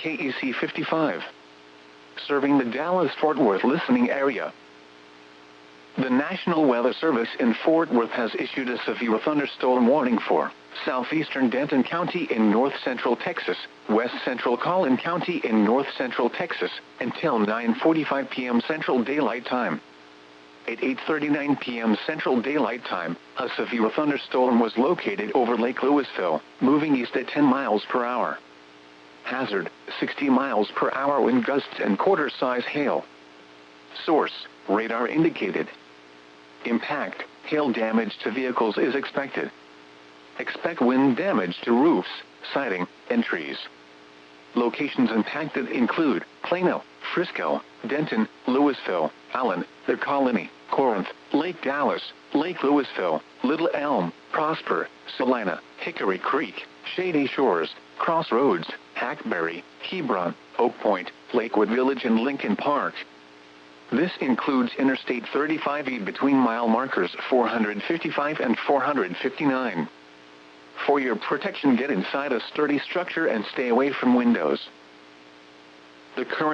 KEC 55. Serving the Dallas-Fort Worth listening area. The National Weather Service in Fort Worth has issued a severe thunderstorm warning for southeastern Denton County in north-central Texas, west-central Collin County in north-central Texas, until 9:45 p.m. Central Daylight Time. At 8:39 p.m. Central Daylight Time, a severe thunderstorm was located over Lake Lewisville, moving east at 10 miles per hour. Hazard, 60 miles per hour wind gusts and quarter-size hail. Source, radar indicated. Impact, hail damage to vehicles is expected. Expect wind damage to roofs, siding, and trees. Locations impacted include Plano, Frisco, Denton, Lewisville, Allen, the Colony, Corinth, Lake Dallas, Lake Lewisville, Little Elm, Prosper, Salina, Hickory Creek, Shady Shores, Crossroads, Hackberry, Hebron, Oak Point, Lakewood Village and Lincoln Park. This includes Interstate 35E between mile markers 455 and 459. For your protection, get inside a sturdy structure and stay away from windows. The current